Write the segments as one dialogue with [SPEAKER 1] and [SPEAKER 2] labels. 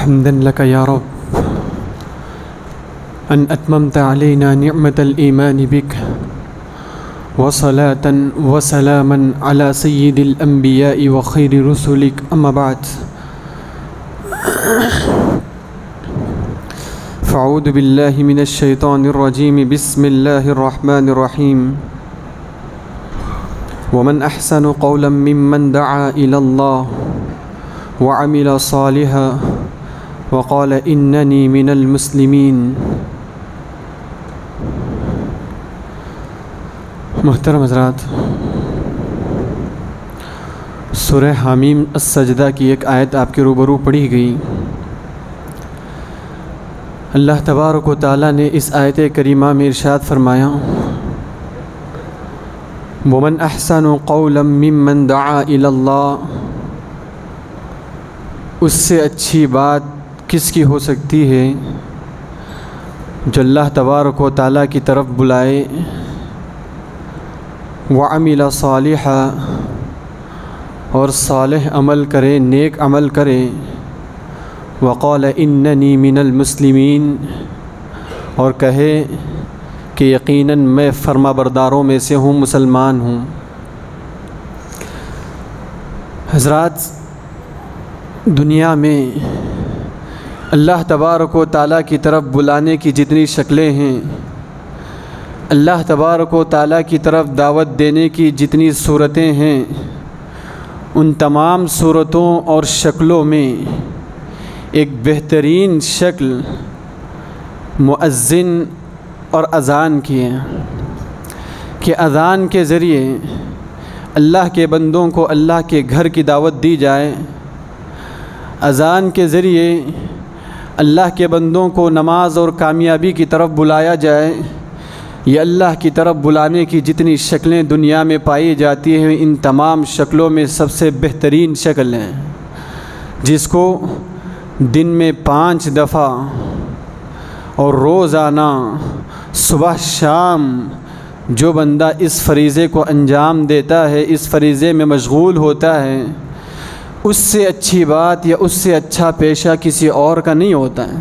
[SPEAKER 1] حمدا لك يا رب أن أتممت علينا نعمة الإيمان بك، وصلاة وسلاما على سيد الأنبياء وخير رسلك. أما بعد، فأعوذ بالله من الشيطان الرجيم. بسم الله الرحمن الرحيم. ومن أحسن قولا ممن دعا إلى الله وعمل صالحا وقال إنني من المسلمين. محترم حضرات، سورہ حامیم السجدہ کی ایک آیت آپ کے روبرو پڑھی گئی۔ اللہ تبارک و تعالیٰ نے اس آیت کریمہ میں ارشاد فرمایا، وَمَنْ أَحْسَنُ قَوْلًا مِّمَّنْ دَعَا إِلَى اللَّهِ، اس سے اچھی بات کس کی ہو سکتی ہے جو اللہ تبارک و تعالیٰ کی طرف بلائے، وَعَمِلَ صَالِحًا، اور صالح عمل کرے، نیک عمل کرے، وَقَالَ إِنَّنِي مِنَ الْمُسْلِمِينَ، اور کہے کہ یقیناً میں فرما برداروں میں سے ہوں، مسلمان ہوں۔ حضرات، دنیا میں اللہ تبارک و تعالیٰ کی طرف بلانے کی جتنی شکلیں ہیں، اللہ تبارک و تعالیٰ کی طرف دعوت دینے کی جتنی صورتیں ہیں، ان تمام صورتوں اور شکلوں میں ایک بہترین شکل مؤذن اور اذان کی ہے کہ اذان کے ذریعے اللہ کے بندوں کو اللہ کے گھر کی دعوت دی جائے، اذان کے ذریعے اللہ کے بندوں کو نماز اور کامیابی کی طرف بلایا جائے۔ یہ اللہ کی طرف بلانے کی جتنی شکلیں دنیا میں پائی جاتی ہیں، ان تمام شکلوں میں سب سے بہترین شکل ہے جس کو دن میں 5 دفعہ اور روزانہ صبح شام جو بندہ اس فریضے کو انجام دیتا ہے، اس فریضے میں مشغول ہوتا ہے، اس سے اچھی بات یا اس سے اچھا پیشہ کسی اور کا نہیں ہوتا ہے۔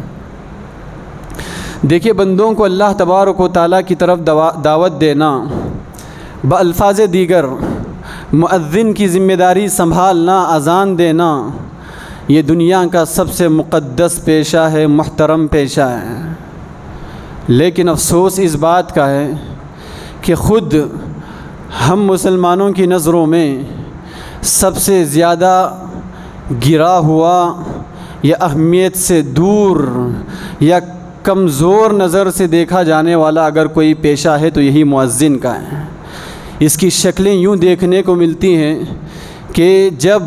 [SPEAKER 1] دیکھیے، بندوں کو اللہ تبارک و تعالیٰ کی طرف دعوت دینا، بالفاظ دیگر مؤذن کی ذمہ داری سنبھالنا، اذان دینا، یہ دنیا کا سب سے مقدس پیشہ ہے، محترم پیشہ ہے۔ لیکن افسوس اس بات کا ہے کہ خود ہم مسلمانوں کی نظروں میں سب سے زیادہ گرا ہوا یا اہمیت سے دور یا کمزور نظر سے دیکھا جانے والا اگر کوئی پیشہ ہے تو یہی مؤذن کا ہے۔ اس کی شکلیں یوں دیکھنے کو ملتی ہیں کہ جب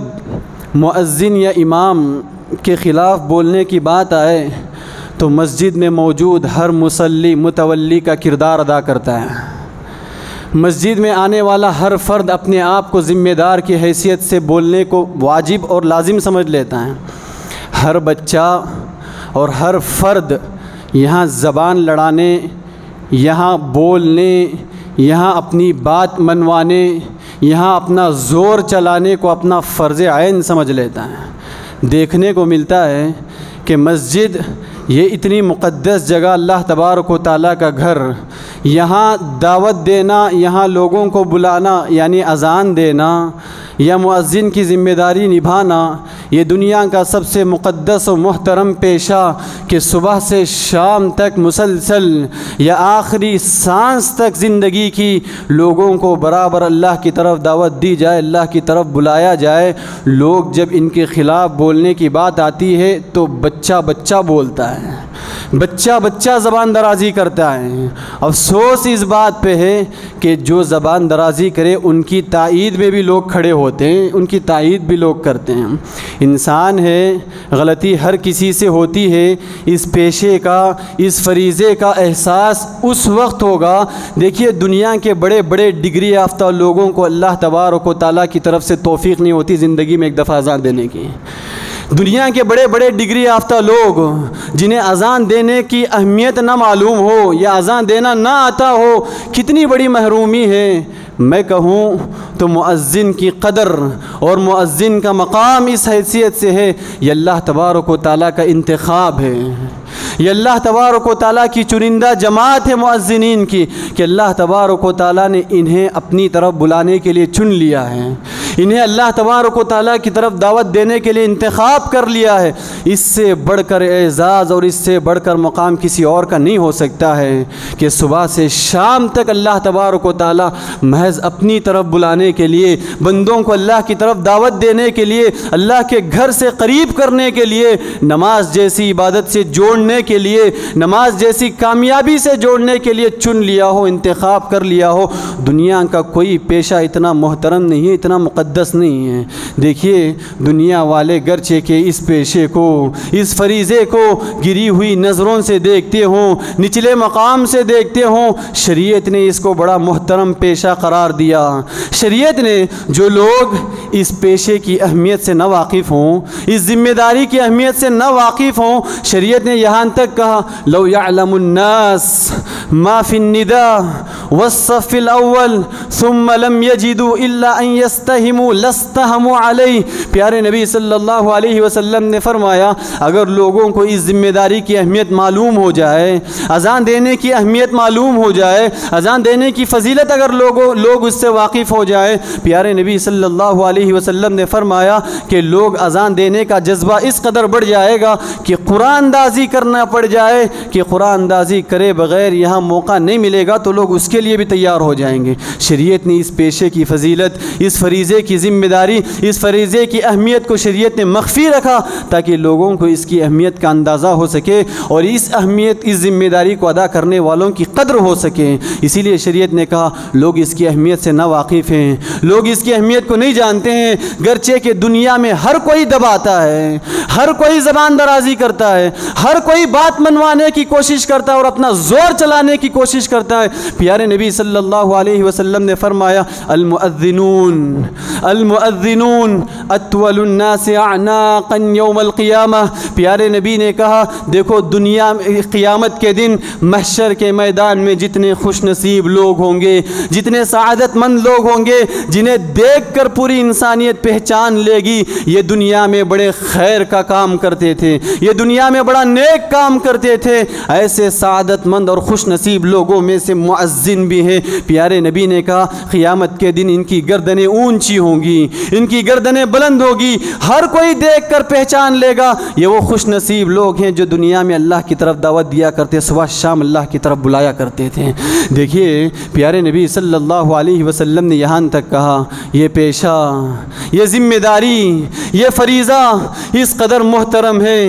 [SPEAKER 1] مؤذن یا امام کے خلاف بولنے کی بات آئے تو مسجد میں موجود ہر مصلی متولی کا کردار ادا کرتا ہے۔ مسجد میں آنے والا ہر فرد اپنے آپ کو ذمہ دار کی حیثیت سے بولنے کو واجب اور لازم سمجھ لیتا ہے۔ ہر بچہ اور ہر فرد یہاں زبان لڑانے، یہاں بولنے، یہاں اپنی بات منوانے، یہاں اپنا زور چلانے کو اپنا فرض عین سمجھ لیتا ہے۔ دیکھنے کو ملتا ہے کہ مسجد یہ اتنی مقدس جگہ، اللہ تبارک و تعالیٰ کا گھر، یہاں دعوت دینا، یہاں لوگوں کو بلانا یعنی اذان دینا یا مؤذن کی ذمہ داری نبھانا، یہ دنیا کا سب سے مقدس و محترم پیشہ کہ صبح سے شام تک مسلسل یا آخری سانس تک زندگی کی لوگوں کو برابر اللہ کی طرف دعوت دی جائے، اللہ کی طرف بلایا جائے۔ لوگ جب ان کے خلاف بولنے کی بات آتی ہے تو بچہ بچہ بولتا ہے، بچہ بچہ زبان درازی کرتا ہے۔ افسوس اس بات پہ ہے کہ جو زبان درازی کرے ان کی تائید میں بھی لوگ کھڑے ہوتے ہیں، ان کی تائید بھی لوگ کرتے ہیں۔ انسان ہے، غلطی ہر کسی سے ہوتی ہے۔ اس پیشے کا، اس فریضے کا احساس اس وقت ہوگا، دیکھیے دنیا کے بڑے بڑے ڈگری یافتہ لوگوں کو اللہ تبارک و تعالیٰ کی طرف سے توفیق نہیں ہوتی زندگی میں ایک دفعہ اذان دینے کی۔ دنیا کے بڑے بڑے ڈگری یافتہ لوگ جنہیں اذان دینے کی اہمیت نہ معلوم ہو یا اذان دینا نہ آتا ہو، کتنی بڑی محرومی ہے، میں کہوں تو مؤذن کی قدر اور مؤذن کا مقام اس حیثیت سے ہے، یہ اللہ تبارک و تعالیٰ کا انتخاب ہے، یہ اللہ تبارک و تعالیٰ کی چنندہ جماعت ہے مؤذنین کی، کہ اللہ تبارک و تعالیٰ نے انہیں اپنی طرف بلانے کے لیے چن لیا ہے، انہیں اللہ تبارک و تعالیٰ کی طرف دعوت دینے کے لیے انتخاب کر لیا ہے۔ اس سے بڑھ کر اعزاز اور اس سے بڑھ کر مقام کسی اور کا نہیں ہو سکتا ہے کہ صبح سے شام تک اللہ تبارک و تعالیٰ محض اپنی طرف بلانے کے لیے، بندوں کو اللہ کی طرف دعوت دینے کے لیے، اللہ کے گھر سے قریب کرنے کے لیے، نماز جیسی عبادت سے جوڑنے کے لیے، نماز جیسی کامیابی سے جوڑنے کے لیے چن لیا ہو، انتخاب کر لیا ہو۔ دنیا کا کوئی پیشہ اتنا محترم نہیں ہے، اتنا مقدس نہیں ہے۔ دیکھیے دنیا والے گرچہ کہ اس پیشے کو، اس فریضے کو گری ہوئی نظروں سے دیکھتے ہوں، نچلے مقام سے دیکھتے ہوں، شریعت نے اس کو بڑا محترم پیشہ قرار دیا۔ شریعت نے جو لوگ اس پیشے کی اہمیت سے نہ واقف ہوں، اس ذمہ داری کی اہمیت سے نہ واقف ہوں، شریعت نے یہاں تک کہا لو یعلم الناس ما فی النداء والصف الاول ثم لم يجدوا الا ان يستهموا لاستهموا علیہ۔ پیارے نبی صلی اللہ علیہ وسلم نے فرمایا اگر لوگوں کو اس ذمہ داری کی اہمیت معلوم ہو جائے، اذان دینے کی اہمیت معلوم ہو جائے، اذان دینے کی فضیلت اگر لوگ اس سے واقف ہو جائے، پیارے نبی صلی اللہ علیہ وسلم نے فرمایا کہ لوگ اذان دینے کا جذبہ اس قدر بڑھ جائے گا کہ قرآن اندازی کرنا پڑ جائے، کہ قرآن اندازی کرے بغیر یہاں موقع نہیں ملے گا تو لوگ اس کے لیے بھی تیار ہو جائیں گے۔ شریعت نے اس پیشے کی فضیلت، اس فریضے کی ذمہ داری، اس فریضے کی اہمیت کو شریعت نے مخفی رکھا تاکہ لوگوں کو اس کی اہمیت کا اندازہ ہو سکے اور اس ذمہ داری کو ادا کرنے والوں کی قدر ہو سکے۔ اسی لیے شریعت نے کہا لوگ اس کی اہمیت سے نا واقف ہیں، لوگ اس کی اہمیت کو نہیں جانتے ہیں، گرچہ کہ دنیا میں ہر کوئی دباتا ہے، ہر کوئی زبان درازی کرتا ہے، ہر کوئی بات منوانے کی کوشش کرتا ہے اور اپنا زور چلانے کی کوشش کرتا ہے۔ پیارے نبی صلی اللہ علیہ وسلم نے فرمایا المؤذنون اطول الناس اعناقا یوم القیامہ۔ پیارے نبی نے کہا دیکھو دنیا قیامت کے دن محشر کے میدان میں جتنے خوش نصیب لوگ ہوں گے، جتنے سعادت مند لوگ ہوں گے، جنہیں دیکھ کر پوری انسانیت پہچان لے گی یہ دنیا میں بڑے خیر کا کام کرتے تھے، یہ دنیا میں بڑا نیک کام کرتے تھے، ایسے سعادت مند اور خوش نصیب لوگوں میں سے مؤذن بھی ہیں۔ پیارے نبی نے کہا قیامت کے دن ان کی گردنیں اونچی ہوں گی، ان کی گردنیں بلند ہوگی، ہر کوئی دیکھ کر پہچان لے گا یہ وہ خوش نصیب لوگ ہیں جو دنیا میں اللہ کی طرف دعوت دیا کرتے، صبح شام اللہ کی طرف بلایا کرتے تھے۔ دیکھیے پیارے نبی صلی اللہ علیہ وسلم نے یہاں تک کہا یہ پیشہ، یہ ذمہ داری، یہ فریضہ اس قدر محترم ہے،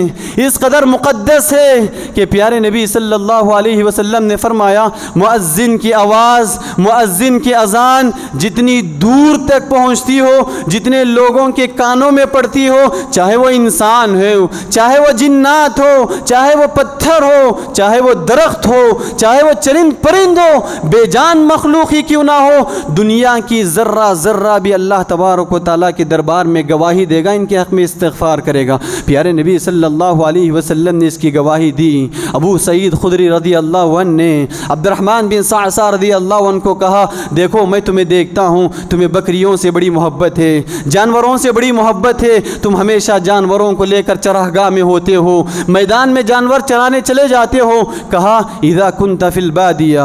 [SPEAKER 1] اس قدر مقدس ہے کہ پیارے نبی صلی اللہ علیہ وسلم نے فرمایا مؤذن کی آواز، مؤذن کی اذان جتنی دور تک پہنچتی ہو، جتنے لوگوں کے کانوں میں پڑتی ہو، چاہے وہ انسان ہو، چاہے وہ جنات ہو، چاہے وہ پتھر ہو، چاہے وہ درخت ہو، چاہے وہ چرند پرند ہو، بے جان مخلوق ہی کیوں نہ ہو، دنیا کی ذرہ ذرہ بھی اللہ تبارک و تعالیٰ کے دربار میں گواہی دے گا، ان کے حق میں استغفار کرے گا۔ پیارے نبی صلی اللہ علیہ وسلم نے اس کی گواہی دی۔ ابو سعید خدری رضی اللہ عنہ نے عبد الرحمن بن صعصع رضی اللہ عنہ کو کہا دیکھو میں تمہیں دیکھتا ہوں، تمہیں بکریوں سے بڑی محبت ہے، جانوروں سے بڑی محبت ہے، تم ہمیشہ جانوروں کو لے کر چراگاہ میں ہوتے ہو، میدان میں جانور چرانے چلے جاتے ہو۔ کہا اذا كنت في البادیہ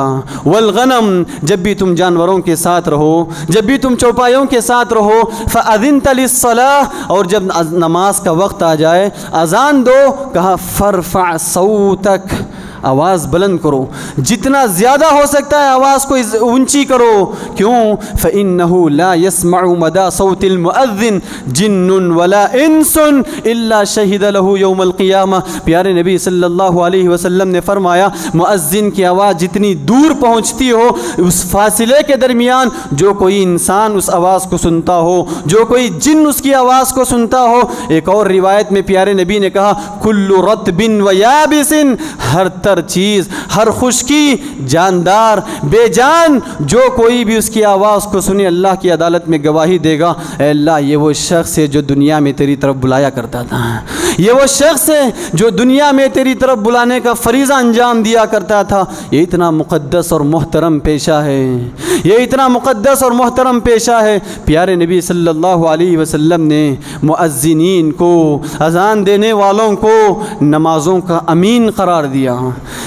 [SPEAKER 1] والغنم، جب بھی تم جانوروں کے ساتھ رہو، جب بھی تم چوپایوں کے ساتھ رہو، فاذنت للصلاة، اور جب نماز کا وقت آ جائے اذان دو، کہا فرفع صوتک، آواز بلند کرو، جتنا زیادہ ہو سکتا ہے آواز کو اونچی کرو۔ کیوں؟ فإنه لا يسمع مدى صوت المؤذن جن ولا انس الا شهد له يوم القیامہ۔ پیارے نبی صلی اللہ علیہ وسلم نے فرمایا مؤذن کی آواز جتنی دور پہنچتی ہو، اس فاصلے کے درمیان جو کوئی انسان اس آواز کو سنتا ہو، جو کوئی جن اس کی آواز کو سنتا ہو۔ ایک اور روایت میں پیارے نبی نے کہا کل رطب ویابس، ہر چیز، ہر خشکی، جاندار، بے جان، جو کوئی بھی اس کی آواز کو سنے اللہ کی عدالت میں گواہی دے گا اے اللہ یہ وہ شخص ہے جو دنیا میں تیری طرف بلایا کرتا تھا، یہ وہ شخص ہے جو دنیا میں تیری طرف بلانے کا فریضہ انجام دیا کرتا تھا. یہ اتنا مقدس اور محترم پیشہ ہے, یہ اتنا مقدس اور محترم پیشہ ہے. پیارے نبی صلی اللہ علیہ وسلم نے مؤذنین کو, اذان دینے والوں کو نمازوں کا امین قرار دیا,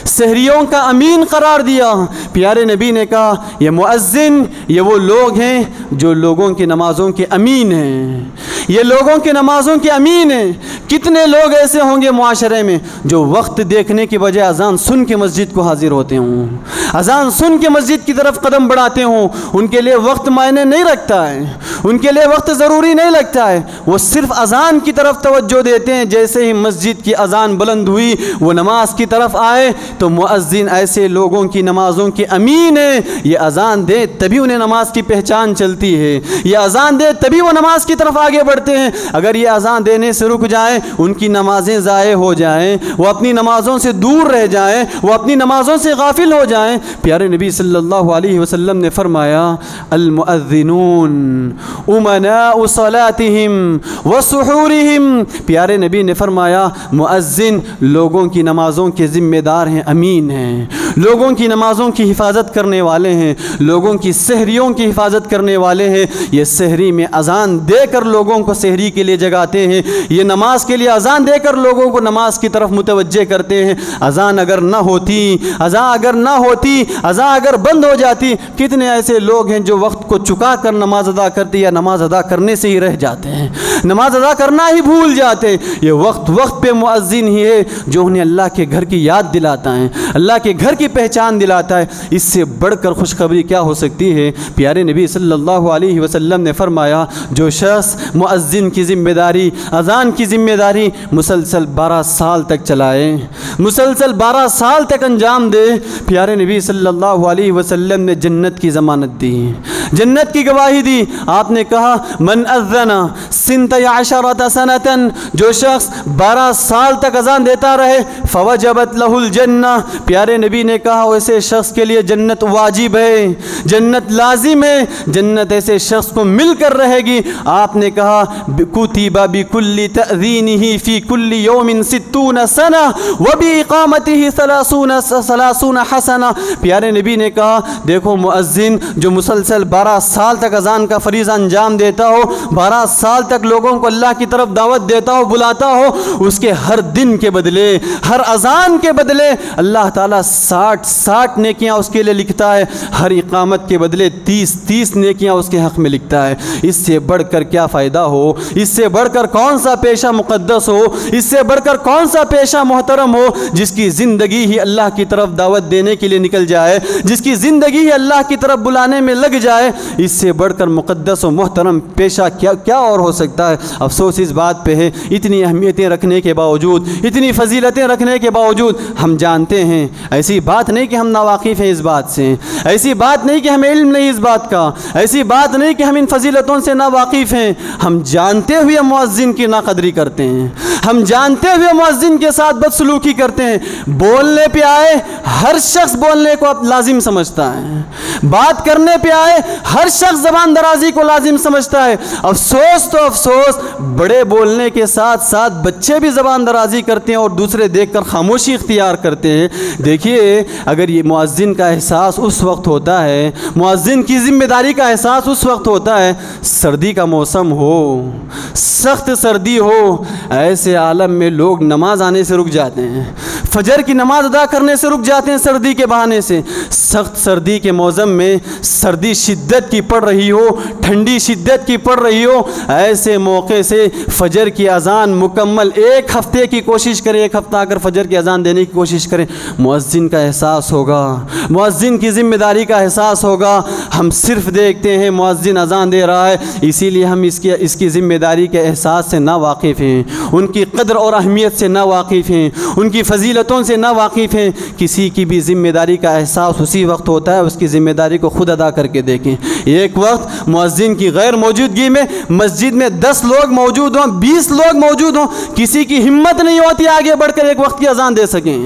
[SPEAKER 1] سحریوں کا امین قرار دیا. پیارے نبی نے کہا یہ مؤذن یہ وہ لوگ ہیں جو لوگوں کی نمازوں کے امین ہیں, یہ لوگوں کی نمازوں کے امین ہیں. کتنے لوگ ایسے ہوں گے معاشرے میں جو وقت دیکھنے کی بجائے اذان سن کے مسجد کو حاضر ہوتے ہوں, اذان سن کے مسجد کی طرف قدم بڑھاتے ہوں. ان کے لیے وقت معنی نہیں رکھتا ہے, ان کے لیے وقت ضروری نہیں لگتا ہے, وہ صرف اذان کی طرف توجہ دیتے ہیں. جیسے ہی مسجد کی اذان بلند ہوئی وہ نماز کی طرف آئے تو مؤذن ایسے لوگوں کی نمازوں کے امین ہے. یہ اذان دے تبھی انہیں نماز کی پہچان چلتی ہے, یہ اذان دے تبھی وہ نماز کی طرف آگے بڑھتے ہیں. اگر یہ اذان دینے سے رک جائیں, ان کی نمازیں ضائع ہو جائیں, وہ اپنی نمازوں سے دور رہ جائیں, وہ اپنی نمازوں سے غافل ہو جائیں. پیارے نبی صلی اللہ علیہ وسلم نے فرمایا المؤذنون امناء صلاتهم وسحورهم. پیارے نبی نے فرمایا مؤذن لوگوں کی نمازوں کے ذمہ دار ہیں, امین ہیں, لوگوں کی نمازوں کی حفاظت کرنے والے ہیں, لوگوں کی سحریوں کی حفاظت کرنے والے ہیں. یہ سحری میں اذان دے کر لوگوں کو سحری کے لیے جگاتے ہیں, یہ نماز کے لیے اذان دے کر لوگوں کو نماز کی طرف متوجہ کرتے ہیں. اذان اگر نہ ہوتی, اذان اگر بند ہو جاتی, کتنے ایسے لوگ ہیں جو وقت کو چکا کر نماز ادا کرتے یا نماز ادا کرنے سے ہی رہ جاتے ہیں, نماز ادا کرنا ہی بھول جاتے ہیں. یہ وقت پہ مؤذن ہی ہے جو انہیں اللہ کے گھر کی یاد دلاتا ہے, اللہ کے گھر کی پہچان دلاتا ہے. اس سے بڑھ کر خوشخبری کیا ہو سکتی ہے. پیارے نبی صلی اللہ علیہ وسلم نے فرمایا جو شخص مؤذن کی ذمہ داری, اذان کی ذمہ داری مسلسل 12 سال تک چلائے, مسلسل 12 سال تک انجام دے, پیارے نبی صلی اللہ علیہ وسلم نے جنت کی ضمانت دی, جنت کی گواہی دی. آپ نے کہا من اذن 12 سنة, جو شخص 12 سال تک اذان دیتا رہے فوجبت له الجنہ. پیارے نبی نے کہا ویسے شخص کے لیے جنت واجب ہے, جنت لازم ہے, جنت ایسے شخص کو مل کر رہے گی. آپ نے کہا کتب بکل تأذینہ فی کل یوم 60 سنہ وباقامتہ 30 حسنہ. پیارے نبی نے کہا دیکھو مؤذن جو مسلسل 12 سال تک اذان کا فریضہ انجام دیتا ہو, 12 سال تک لوگوں کو اللہ کی طرف دعوت دیتا ہو, بلاتا ہو, اس کے ہر دن کے بدلے, ہر اذان کے بدلے اللہ تعالیٰ 60 نیکیاں اس کے لیے لکھتا ہے, ہر اقامت کے بدلے 30 نیکیاں اس کے حق میں لکھتا ہے. اس سے بڑھ کر کیا فائدہ ہو, اس سے بڑھ کر کون سا پیشہ مقدس ہو, اس سے بڑھ کر کون سا پیشہ محترم ہو جس کی زندگی ہی اللہ کی طرف دعوت دینے کے لیے نکل جائے, جس کی زندگی ہی اللہ کی طرف بلانے میں لگ جائے. اس سے بڑھ کر مقدس و محترم پیشہ کیا اور ہو سکتا ہے. افسوس اس بات پہ ہے اتنی اہمیتیں رکھنے کے باوجود, اتنی فضیلتیں رکھنے کے باوجود ہم جانتے ہیں, ایسی بات نہیں کہ ہم ناواقف ہیں اس بات سے, ایسی بات نہیں کہ ہمیں علم نہیں اس بات کا, ایسی بات نہیں کہ ہم ان فضیلتوں سے ناواقف ہیں. ہم جانتے ہوئے مؤذن کی ناقدری کرتے ہیں, ہم جانتے ہوئے مؤذن کے ساتھ بدسلوکی کرتے ہیں. بولنے پہ آئے ہر شخص بولنے کو لازم سمجھتا ہے, بات کرنے پہ آئے ہر شخص زبان درازی کو لازم سمجھتا ہے. افسوس تو افسوس, بڑے بولنے کے ساتھ ساتھ بچے بھی زبان درازی کرتے ہیں اور دوسرے دیکھ کر خاموشی اختیار کرتے ہیں. دیکھیے اگر یہ مؤذن کا احساس اس وقت ہوتا ہے, مؤذن کی ذمہ داری کا احساس اس وقت ہوتا ہے سردی کا موسم ہو, سخت سردی ہو, ایسے عالم میں لوگ نماز آنے سے رک جاتے ہیں, فجر کی نماز ادا کرنے سے رک جاتے ہیں سردی کے بہانے سے. سخت سردی کے موسم میں سردی شدت کی پڑ رہی ہو, ٹھنڈی شدت کی پڑ رہی ہو, ایسے موقع سے فجر کی اذان مکمل 1 ہفتے کی کوشش کریں, 1 ہفتہ اگر فجر کی اذان دینے کی کوشش کریں, مؤذن کا احساس ہوگا, مؤذن کی ذمہ داری کا احساس ہوگا. ہم صرف دیکھتے ہیں مؤذن اذان دے رہا ہے, اسی لیے ہم اس کی ذمہ داری کے احساس سے نا واقف ہیں, ان کی قدر اور اہمیت سے نا واقف ہیں, ان کی فضیلتوں سے نا واقف ہیں. کسی کی بھی ذمہ داری کا احساس اسی وقت ہوتا ہے, اس کی ذمہ داری کو خود ادا کر کے دیکھیں. ایک وقت مؤذن کی غیر موجودگی میں مسجد میں 10 لوگ موجود ہوں, 20 لوگ موجود ہوں, کسی کی ہمت نہیں ہوتی آگے بڑھ کر ایک وقت کی اذان دے سکیں,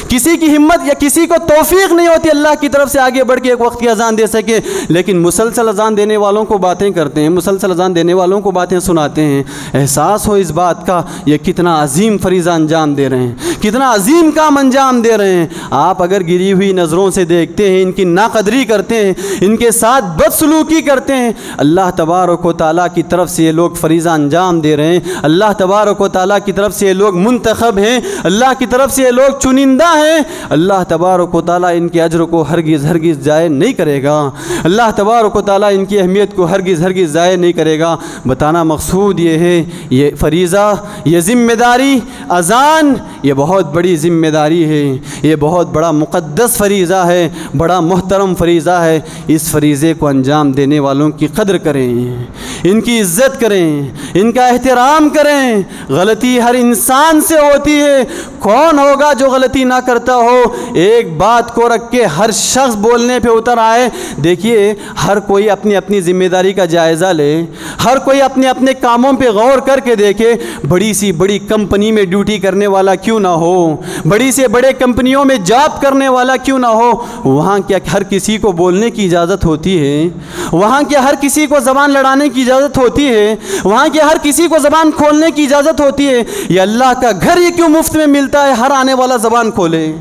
[SPEAKER 1] کسی کی ہمت یا کسی کو توفیق نہیں ہوتی اللہ کی طرف سے آگے بڑھ کے ایک وقت کی اذان دے سکے، لیکن مسلسل اذان دینے والوں کو باتیں کرتے ہیں، مسلسل اذان دینے والوں کو باتیں سناتے ہیں۔ احساس ہو اس بات کا یہ کتنا عظیم فریضہ انجام دے رہے ہیں، کتنا عظیم کام انجام دے رہے ہیں۔ آپ اگر گری ہوئی نظروں سے دیکھتے ہیں، ان کی ناقدری کرتے ہیں، ان کے ساتھ بدسلوکی کرتے ہیں، اللہ تبارک و تعالیٰ کی طرف سے یہ لوگ فریضہ انجام دے رہے ہیں، اللہ تبارک و تعالیٰ کی طرف سے یہ لوگ منتخب ہیں، اللہ کی طرف سے یہ لوگ چنندہ ہیں، اللہ تبارک و تعالیٰ ان کے اجر کو ہرگز ہرگز ضائع نہیں کرے گا، اللہ تبارک و تعالیٰ ان کی اہمیت کو ہرگز ہرگز ضائع نہیں کرے گا۔ بتانا مقصود یہ ہے، یہ فریضہ، یہ ذمہ داری، اذان یہ بہت بڑی ذمہ داری ہے، یہ بہت بڑا مقدس فریضہ ہے، بڑا محترم فریضہ ہے۔ اس فریضے کو انجام دینے والوں کی قدر کریں، ان کی عزت کریں، ان کا احترام کریں۔ غلطی ہر انسان سے ہوتی ہے، کون ہوگا جو غلطی نہ کرتا ہو؟ ایک بات کو رکھ کے ہر شخص بولنے پہ اتر آئے۔ دیکھیے، ہر کوئی اپنی اپنی ذمہ داری کا جائزہ لے، ہر کوئی اپنے اپنے کاموں پہ غور کر کے دیکھے۔ بڑی سی بڑی کمپنی میں ڈیوٹی کرنے والا کیوں نہ ہو، بڑی سے بڑے کمپنیوں میں جاب کرنے والا کیوں نہ ہو، وہاں کیا ہر کسی کو بولنے کی اجازت ہوتی ہے؟ وہاں کیا ہر کسی کو زبان لڑانے کی اجازت ہوتی ہے؟ وہاں کیا ہر کسی کو زبان کھولنے کی اجازت ہوتی ہے؟ یہ اللہ کا گھر ہی کیوں مفت میں ملتا ہے ہر آنے والا زبان کھولے؟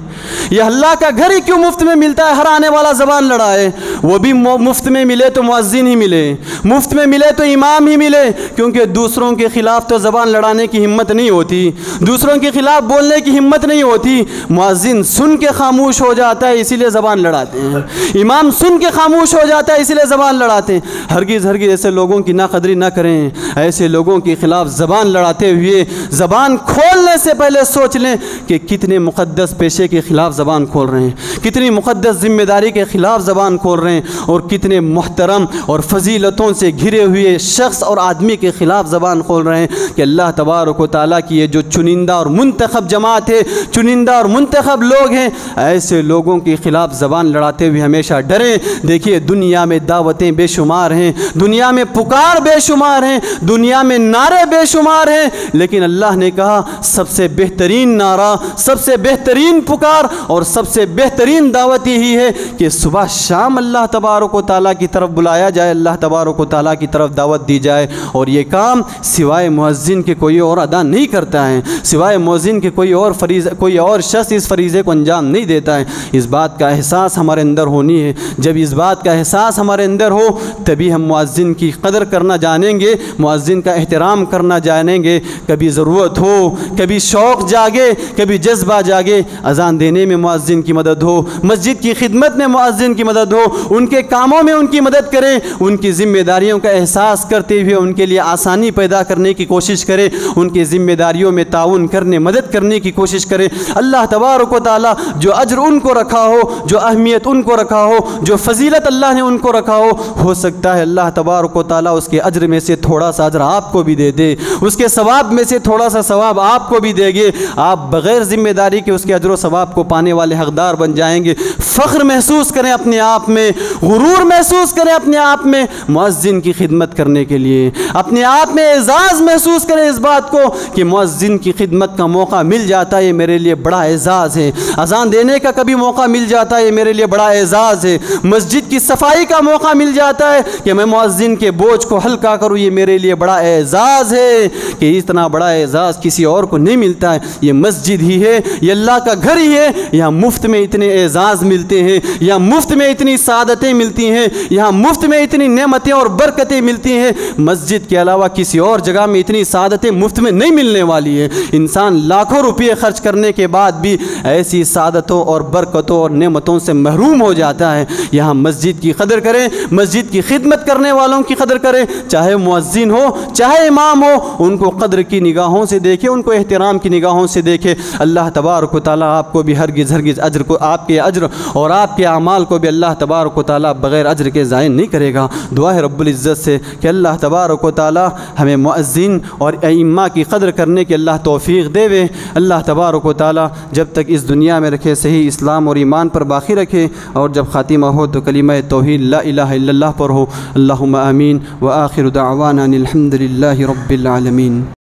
[SPEAKER 1] یہ اللہ کا گھر ہی کیوں مفت میں ملتا ہے ہر آنے والا زبان لڑائے؟ وہ بھی مفت میں ملے تو مؤذن ہی ملے، مفت میں ملے تو امام ہی ملے، کیونکہ دوسروں کے خلاف تو زبان لڑانے کی ہمت نہیں ہوتی، دوسروں کے خلاف بولنے کی ہمت نہیں ہوتی۔ مؤذن سن کے خاموش ہو جاتا ہے، اسی لیے زبان لڑاتے ہیں، امام سن کے خاموش ہو جاتا ہے، اسی لیے زبان لڑاتے ہیں۔ ہرگز ہرگز ایسے لوگوں کی ناقدری نہ کریں، ایسے لوگوں کے خلاف زبان لڑاتے ہوئے زبان کھولنے سے پہلے سوچ لیں کہ کتنے مقدس پیشے کے خلاف زبان کھول رہے ہیں، کتنی مقدس ذمہ داری کے خلاف زبان کھول رہے ہیں، اور کتنے محترم اور فضیلتوں سے گھرے ہوئے شخص اور آدمی کے خلاف زبان کھول رہے ہیں کہ اللہ تبارک و تعالیٰ کی یہ جو چنندہ اور منتخب جماعت ہے، چنندہ اور منتخب لوگ ہیں، ایسے لوگوں کے خلاف زبان لڑاتے ہوئے ہمیشہ ڈریں۔ دیکھیے، دنیا میں دعوتیں بے شمار ہیں، دنیا میں پکار بے شمار ہیں، دنیا میں نعرے بے شمار ہیں، لیکن اللہ نے کہا سب سے بہترین نعرہ، سب سے بہترین پکار اور سب سے بہترین دعوت یہی ہے کہ صبح شام اللہ تبارک و تعالیٰ کی طرف بلایا جائے، اللہ تبارک و تعالیٰ کی طرف دعوت دی جائے، اور یہ کام سوائے مؤذن کے کوئی اور ادا نہیں کرتا ہے، سوائے مؤذن کے کوئی اور شخص اس فریضے کو انجام نہیں دیتا ہے۔ اس بات کا احساس ہمارے اندر ہونی ہے۔ جب اس بات کا احساس ہمارے اندر ہو تبھی ہم مؤذن کی قدر کرنا جانیں گے، مؤذن کا احترام کرنا جانیں گے۔ کبھی ضرورت ہو، کبھی شوق جاگے، کبھی جذبہ جاگے، اذان دینے میں مؤذن کی مدد ہو، مسجد کی خدمت میں مؤذن کی مدد ہو، ان کے کاموں میں ان کی مدد کریں، ان کی ذمہ داریوں کا احساس کرتے ہوئے ان کے لیے آسانی پیدا کرنے کی کوشش کریں، ان کی ذمہ داریوں میں تعاون کرنے، مدد کرنے کی کوشش کریں۔ اللہ تبارک و تعالیٰ جو اجر ان کو رکھا ہو، جو اہمیت ان کو رکھا ہو، جو فضیلت اللہ نے ان کو رکھا ہو سکتا ہے اللہ تبارک و تعالیٰ اس کے اجر میں سے تھوڑا سا اجر آپ کو بھی دے دے، اس کے ثواب میں سے تھوڑا سا ثواب آپ کو بھی دے گے، آپ بغیر ذمہ داری کے اس کے اجر و ثواب کو پانے والے حقدار بن جائیں گے۔ فخر محسوس کریں اپنے آپ میں، غرور محسوس کریں اپنے آپ میں مؤذن کی خدمت کرنے کے لیے، اپنے آپ میں اعزاز محسوس کریں اس بات کو کہ مؤذن کی خدمت کا موقع مل جاتا ہے، یہ میرے لیے بڑا اعزاز ہے، اذان دینے کا کبھی موقع مل جاتا ہے، یہ میرے لیے بڑا اعزاز ہے، مسجد کی صفائی کا موقع مل جاتا ہے کہ میں مؤذن کے بوجھ کو ہلکا کروں، یہ میرے لیے بڑا اعزاز ہے کہ اتنا بڑا اعزاز کسی اور کو نہیں ملتا ہے۔ یہ مسجد ہی ہے، یہ اللہ کا گھر ہی ہے، یہاں مفت میں اتنے اعزاز ملتے ہیں، یہاں مفت میں اتنی سعادتیں ملتی ہیں، یہاں مفت میں اتنی نعمتیں اور برکتیں ملتی ہیں۔ مسجد کے علاوہ کسی اور جگہ میں اتنی سعادتیں مفت میں نہیں ملنے والی ہیں۔ انسان لاکھوں روپے خرچ کرنے کے بعد بھی ایسی سعادتوں اور برکتوں اور نعمتوں سے محروم ہو جاتا ہے۔ یہاں مسجد کی قدر کریں، مسجد کی خدمت کرنے والوں کی قدر کریں، چاہے مؤذن ہو چاہے امام ہو، ان کو قدر کی نگاہوں سے دیکھیں، ان کو احترام کی نگاہوں سے دیکھیں۔ اللہ تبارک و تعالیٰ آپ کو بھی ہرگز ہرگز اجر کو، آپ کے اجر اور آپ کے اعمال کو بھی اللہ تبارک و تعالیٰ بغیر اجر کے ضائع نہیں کرے گا۔ دعا ہے رب العزت سے کہ اللہ تبارک و تعالیٰ ہمیں مؤذن اور ائمہ کی قدر کرنے کی اللہ توفیق دے وے۔ اللہ تبارک و تعالیٰ جب تک اس دنیا میں رکھے صحیح اسلام اور ایمان پر باقی رکھے، اور جب خاتمہ ہو تو کلمہ توحید لا الہ الا اللہ پر ہو۔ اللہم آمین، وآخر دعوانا الحمد للہ رب العالمین۔